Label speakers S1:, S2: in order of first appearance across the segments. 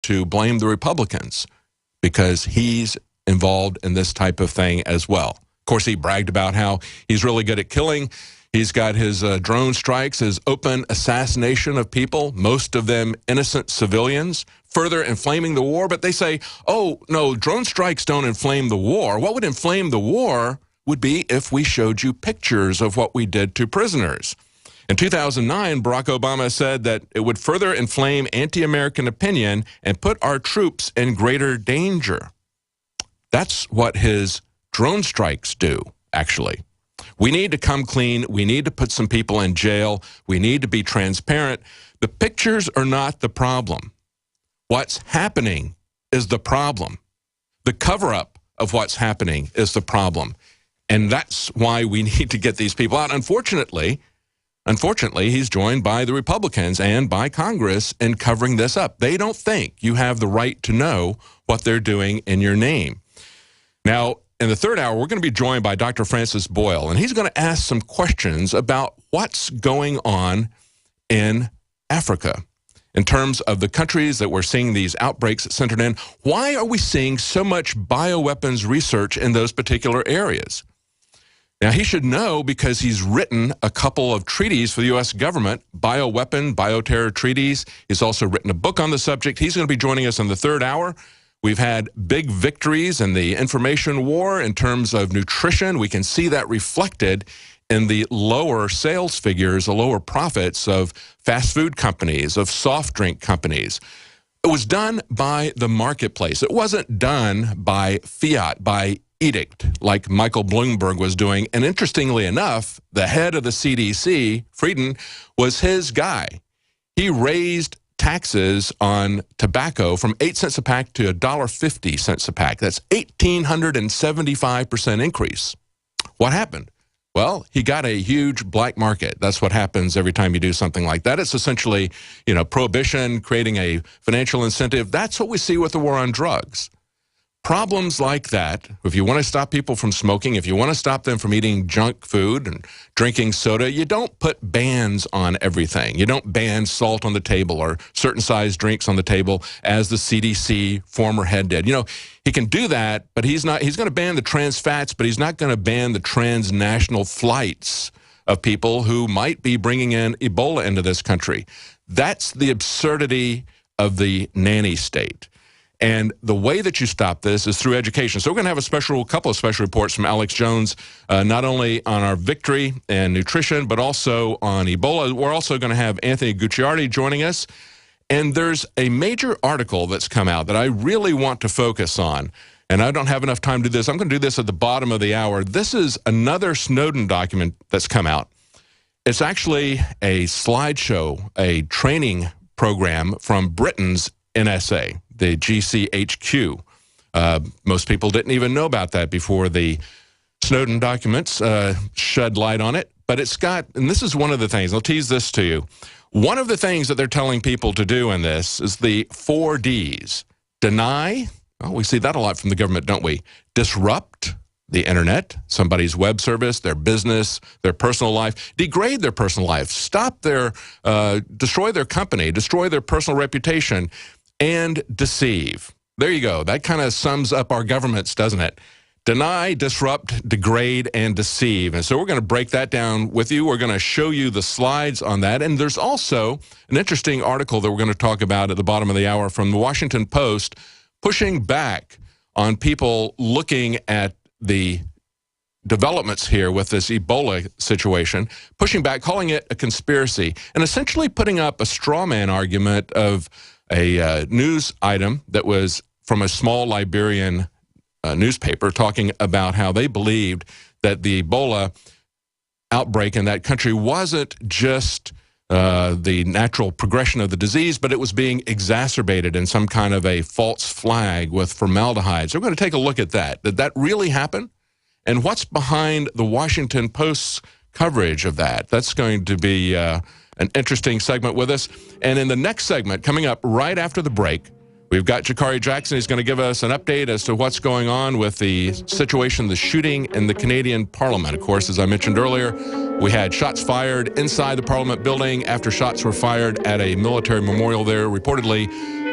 S1: to blame the Republicans because he's involved in this type of thing as well. Of course, he bragged about how he's really good at killing. He's got his drone strikes, his open assassination of people, most of them innocent civilians, further inflaming the war. But they say, oh, no, drone strikes don't inflame the war. What would inflame the war would be if we showed you pictures of what we did to prisoners. In 2009, Barack Obama said that it would further inflame anti-American opinion and put our troops in greater danger. That's what his drone strikes do, actually. We need to come clean. We need to put some people in jail. We need to be transparent. The pictures are not the problem. What's happening is the problem. The cover-up of what's happening is the problem. And that's why we need to get these people out. Unfortunately, he's joined by the Republicans and by Congress in covering this up. They don't think you have the right to know what they're doing in your name. Now, in the third hour, we're going to be joined by Dr. Francis Boyle, and he's going to ask some questions about what's going on in Africa in terms of the countries that we're seeing these outbreaks centered in. Why are we seeing so much bioweapons research in those particular areas? Now, he should know because he's written a couple of treaties for the U.S. government, bioweapon, bioterror treaties. He's also written a book on the subject. He's going to be joining us in the third hour. We've had big victories in the information war in terms of nutrition. We can see that reflected in the lower sales figures, the lower profits of fast food companies, of soft drink companies. It was done by the marketplace. It wasn't done by fiat, by edict, like Michael Bloomberg was doing. And interestingly enough, the head of the CDC, Frieden, was his guy. He raised taxes on tobacco from 8 cents a pack to $1.50 a pack. That's 1,875% increase. What happened? Well, he got a huge black market. That's what happens every time you do something like that. It's essentially, prohibition, creating a financial incentive. That's what we see with the war on drugs. Problems like that, if you want to stop people from smoking, if you want to stop them from eating junk food and drinking soda, you don't put bans on everything. You don't ban salt on the table or certain size drinks on the table as the CDC former head did. He can do that, but he's going to ban the trans fats, but he's not going to ban the transnational flights of people who might be bringing in Ebola into this country. That's the absurdity of the nanny state. And the way that you stop this is through education. So we're going to have a couple of special reports from Alex Jones, not only on our victory and nutrition, but also on Ebola. We're also going to have Anthony Gucciardi joining us. And there's a major article that's come out that I really want to focus on. And I don't have enough time to do this. I'm going to do this at the bottom of the hour. This is another Snowden document that's come out. It's actually a slideshow, a training program from Britain's NSA. The GCHQ. Most people didn't even know about that before the Snowden documents shed light on it. But it's got, and this is one of the things, I'll tease this to you. One of the things that they're telling people to do in this is the 4 Ds. Deny, well, we see that a lot from the government, don't we? Disrupt the internet, somebody's web service, their business, their personal life, degrade their personal life, stop their, destroy their company, destroy their personal reputation, and deceive. There you go. That kind of sums up our governments, doesn't it? Deny, disrupt, degrade, and deceive. And so we're going to break that down with you. We're going to show you the slides on that. And there's also an interesting article that we're going to talk about at the bottom of the hour from the Washington Post, pushing back on people looking at the developments here with this Ebola situation, pushing back, calling it a conspiracy, and essentially putting up a straw man argument of a news item that was from a small Liberian newspaper talking about how they believed that the Ebola outbreak in that country wasn't just the natural progression of the disease, but it was being exacerbated in some kind of a false flag with formaldehyde. So we're going to take a look at that. Did that really happen? And what's behind the Washington Post's coverage of that? That's going to be an interesting segment with us. And in the next segment, coming up right after the break, we've got Jakari Jackson. He's going to give us an update as to what's going on with the situation, the shooting in the Canadian Parliament. Of course, as I mentioned earlier, we had shots fired inside the Parliament building after shots were fired at a military memorial there. Reportedly,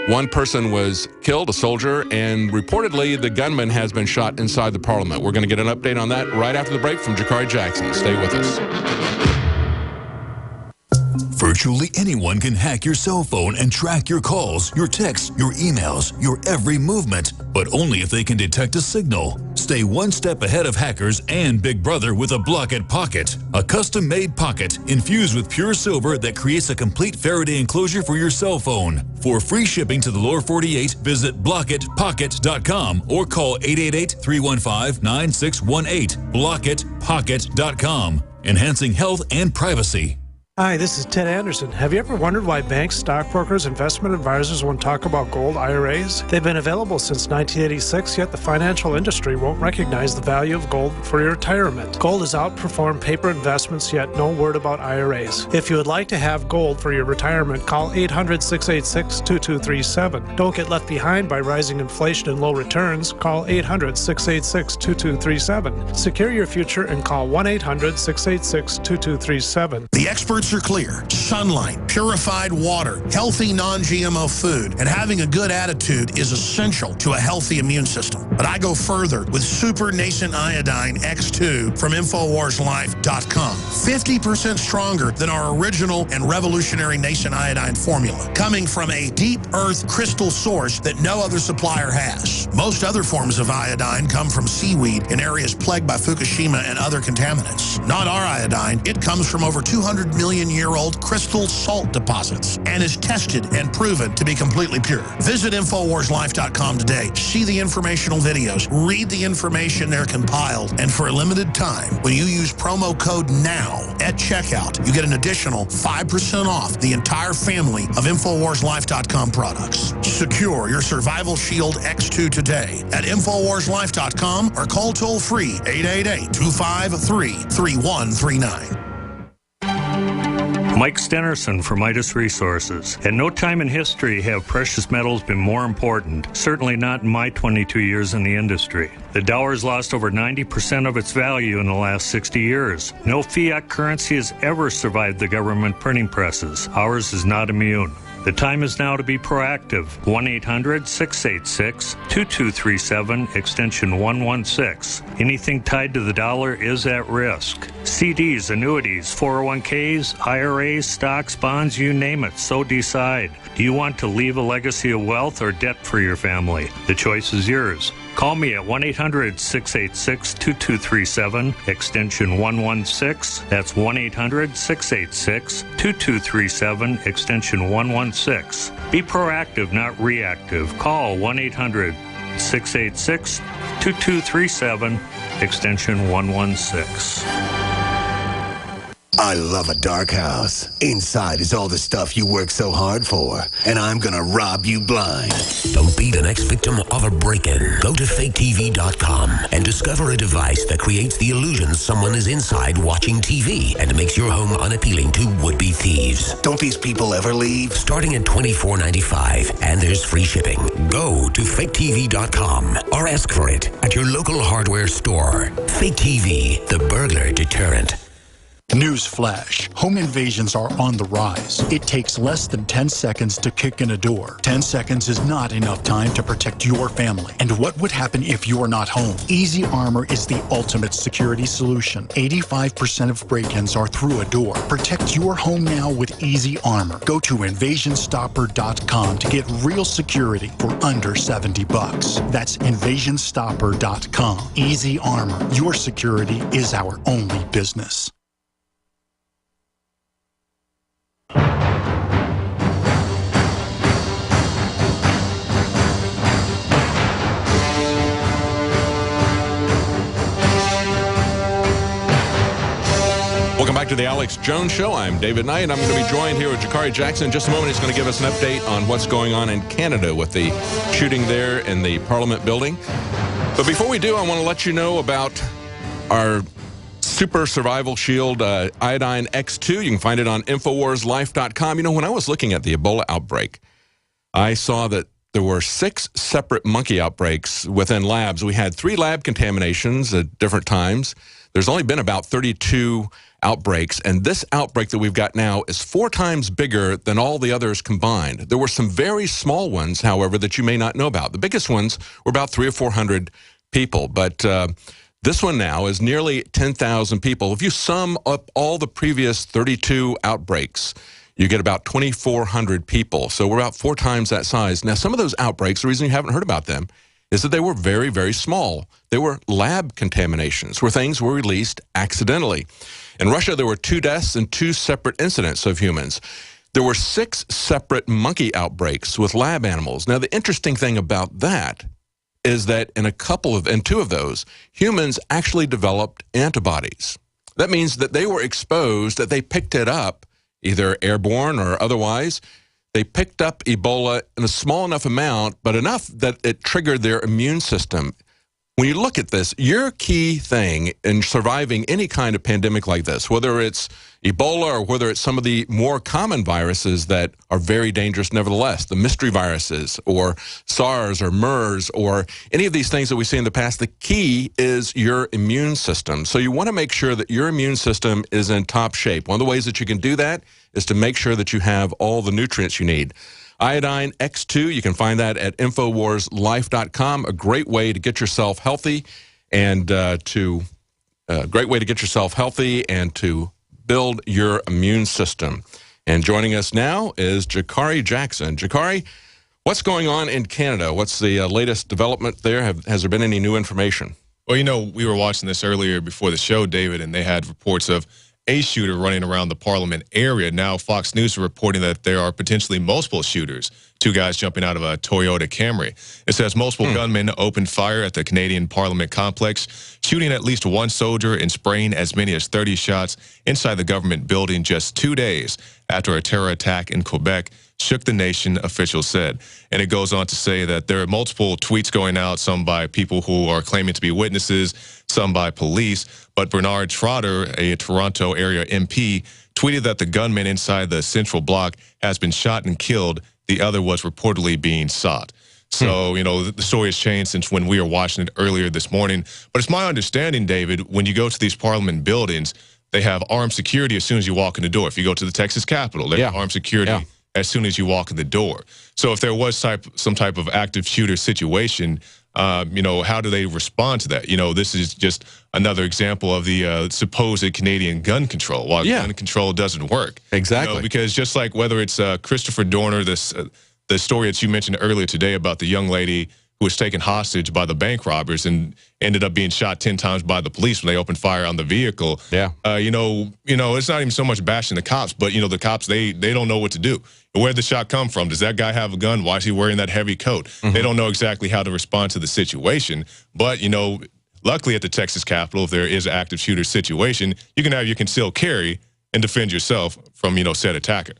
S1: One person was killed, a soldier, and reportedly the gunman has been shot inside the parliament. We're going to get an update on that right after the break from Jakari Jackson. Stay with us.
S2: Virtually anyone can hack your cell phone and track your calls, your texts, your emails, your every movement, but only if they can detect a signal. Stay one step ahead of hackers and Big Brother with a Block-It Pocket, a custom-made pocket infused with pure silver that creates a complete Faraday enclosure for your cell phone. For free shipping to the lower 48, visit blockitpocket.com or call 888-315-9618. blockitpocket.com, enhancing health and privacy.
S3: Hi, this is Ted Anderson. Have you ever wondered why banks, stockbrokers, investment advisors won't talk about gold IRAs? They've been available since 1986, yet the financial industry won't recognize the value of gold for your retirement. Gold has outperformed paper investments, yet no word about IRAs. If you would like to have gold for your retirement, call 800-686-2237. Don't get left behind by rising inflation and low returns. Call 800-686-2237. Secure your future and call 1-800-686-2237.
S4: The experts are clear. Sunlight, purified water, healthy non-GMO food, and having a good attitude is essential to a healthy immune system. But I go further with Super Nascent Iodine X2 from InfoWarsLife.com. 50% stronger than our original and revolutionary Nascent Iodine formula, coming from a deep earth crystal source that no other supplier has. Most other forms of iodine come from seaweed in areas plagued by Fukushima and other contaminants. Not our iodine. It comes from over 200 million-year-old crystal salt deposits and is tested and proven to be completely pure. Visit InfoWarsLife.com today. See the informational videos. Read the information they're compiled. And for a limited time, when you use promo code NOW at checkout, you get an additional 5% off the entire family of InfoWarsLife.com products. Secure your Survival Shield X2 today at InfoWarsLife.com or call toll-free 888-253-3139.
S5: Mike Stenerson from Midas Resources. At no time in history have precious metals been more important, certainly not in my 22 years in the industry. The dollar has lost over 90% of its value in the last 60 years. No fiat currency has ever survived the government printing presses. Ours is not immune. The time is now to be proactive. 1-800-686-2237, extension 116. Anything tied to the dollar is at risk. CDs, annuities, 401ks, IRAs, stocks, bonds, you name it, so decide. Do you want to leave a legacy of wealth or debt for your family? The choice is yours. Call me at 1-800-686-2237, extension 116. That's 1-800-686-2237, extension 116. Be proactive, not reactive. Call 1-800-686-2237, extension 116.
S6: I love a dark house. Inside is all the stuff you work so hard for, and I'm gonna rob you blind.
S7: Don't be the next victim of a break-in. Go to faketv.com and discover a device that creates the illusion someone is inside watching TV and makes your home unappealing to would-be thieves.
S6: Don't these people ever leave?
S7: Starting at $24.95, and there's free shipping. Go to faketv.com or ask for it at your local hardware store. Fake TV, the burglar deterrent.
S8: News flash. Home invasions are on the rise. It takes less than 10 seconds to kick in a door. 10 seconds is not enough time to protect your family. And what would happen if you're not home? Easy Armor is the ultimate security solution. 85% of break-ins are through a door. Protect your home now with Easy Armor. Go to InvasionStopper.com to get real security for under $70. That's InvasionStopper.com. Easy Armor. Your security is our only business.
S1: Welcome back to the Alex Jones Show. I'm David Knight. I'm going to be joined here with Jakari Jackson. In just a moment, he's going to give us an update on what's going on in Canada with the shooting there in the Parliament building. But before we do, I want to let you know about our Super Survival Shield Iodine X2. You can find it on InfoWarsLife.com. You know, when I was looking at the Ebola outbreak, I saw that there were 6 separate monkey outbreaks within labs. We had 3 lab contaminations at different times. There's only been about 32 outbreaks, and this outbreak that we've got now is 4 times bigger than all the others combined. There were some very small ones, however, that you may not know about. The biggest ones were about 300 or 400 people, but this one now is nearly 10,000 people. If you sum up all the previous 32 outbreaks, you get about 2,400 people. So we're about 4 times that size. Now, some of those outbreaks, the reason you haven't heard about them is that they were very, very small. They were lab contaminations, where things were released accidentally. In Russia, there were 2 deaths and 2 separate incidents of humans. There were 6 separate monkey outbreaks with lab animals. Now, the interesting thing about that is that in 2 of those, humans actually developed antibodies. That means that they were exposed, that they picked it up, either airborne or otherwise. They picked up Ebola in a small enough amount, but enough that it triggered their immune system. When you look at this, your key thing in surviving any kind of pandemic like this, whether it's Ebola or whether it's some of the more common viruses that are very dangerous nevertheless, the mystery viruses or SARS or MERS or any of these things that we see in the past, the key is your immune system. So you want to make sure that your immune system is in top shape. One of the ways that you can do that is to make sure that you have all the nutrients you need. Iodine X2, you can find that at InfoWarsLife.com. A great way to get yourself healthy and to build your immune system. And joining us now is Jakari Jackson. Jakari, what's going on in Canada? What's the latest development there? Has there been any new information?
S9: Well, you know, we were watching this earlier before the show, David, and they had reports of a shooter running around the Parliament area. Now, Fox News are reporting that there are potentially multiple shooters, 2 guys jumping out of a Toyota Camry. It says multiple gunmen opened fire at the Canadian Parliament complex, shooting at least 1 soldier and spraying as many as 30 shots inside the government building just 2 days after a terror attack in Quebec shook the nation, officials said. And it goes on to say that there are multiple tweets going out, some by people who are claiming to be witnesses, some by police. But Bernard Trotter, a Toronto area MP, tweeted that the gunman inside the Central Block has been shot and killed. The other was reportedly being sought. So, you know, the story has changed since when we were watching it earlier this morning. But it's my understanding, David, when you go to these Parliament buildings, they have armed security as soon as you walk in the door. If you go to the Texas Capitol, they have armed security as soon as you walk in the door. So if there was some type of active shooter situation, you know, how do they respond to that? You know, this is just another example of the supposed Canadian gun control. While gun control doesn't work.
S1: Exactly.
S9: You know, because just like whether it's Christopher Dorner, the story that you mentioned earlier today about the young lady who was taken hostage by the bank robbers and ended up being shot 10 times by the police when they opened fire on the vehicle.
S1: Yeah.
S9: You know, it's not even so much bashing the cops, but, you know, the cops, they don't know what to do. Where'd the shot come from? Does that guy have a gun? Why is he wearing that heavy coat? They don't know exactly how to respond to the situation. But, you know, luckily at the Texas Capitol, if there is an active shooter situation, you can have your concealed carry and defend yourself from, you know, said attacker.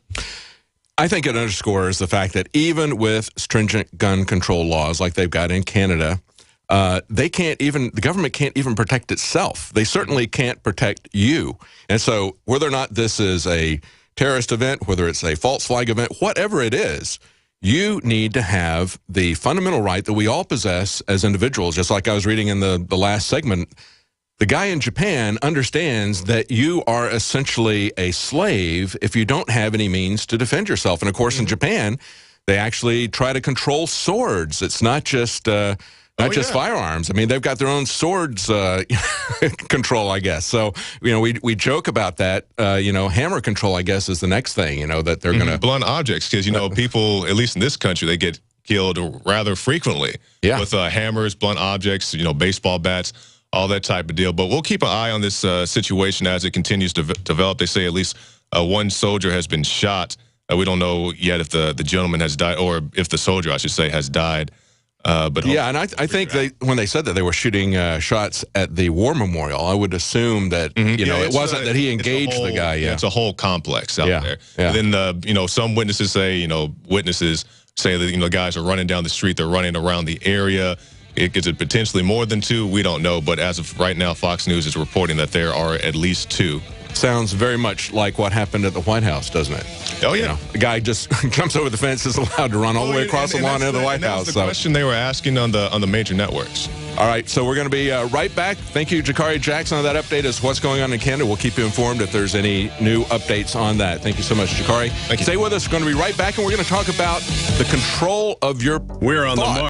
S1: I think it underscores the fact that even with stringent gun control laws like they've got in Canada, the government can't even protect itself. They certainly can't protect you. And so whether or not this is a terrorist event, whether it's a false flag event, whatever it is, you need to have the fundamental right that we all possess as individuals. Just like I was reading in the last segment, the guy in Japan understands that you are essentially a slave if you don't have any means to defend yourself. And of course, in Japan, they actually try to control swords. It's not just firearms. I mean, they've got their own swords control, I guess. So, you know, we joke about that. You know, hammer control, I guess, is the next thing, you know, that they're going to...
S9: Blunt objects, because, you know, people, at least in this country, they get killed rather frequently with hammers, blunt objects, you know, baseball bats, all that type of deal. But we'll keep an eye on this situation as it continues to develop. They say at least 1 soldier has been shot. We don't know yet if the gentleman has died, or if the soldier, I should say, has died. But
S1: yeah, and I think when they said that they were shooting shots at the war memorial, I would assume that you know, it wasn't that he engaged the guy.
S9: Yeah, it's a whole complex out there.
S1: Yeah.
S9: And then you know, some witnesses say, that, you know, guys are running down the street, they're running around the area. Is it potentially more than 2? We don't know. But as of right now, Fox News is reporting that there are at least 2
S1: sounds very much like what happened at the White House, doesn't it?
S9: Oh, yeah.
S1: You know, the guy just jumps over the fence, is allowed to run all the way across the lawn into the White House.
S9: That's the question they were asking on the major networks.
S1: All right, so we're going to be right back. Thank you, Jakari Jackson, on that update as to what's going on in Canada. We'll keep you informed if there's any new updates on that. Thank you so much, Jakari.
S9: Thank you.
S1: Stay with us. We're going to be right back, and we're going to talk about the control of your
S10: We're on
S1: thought.
S10: the mark.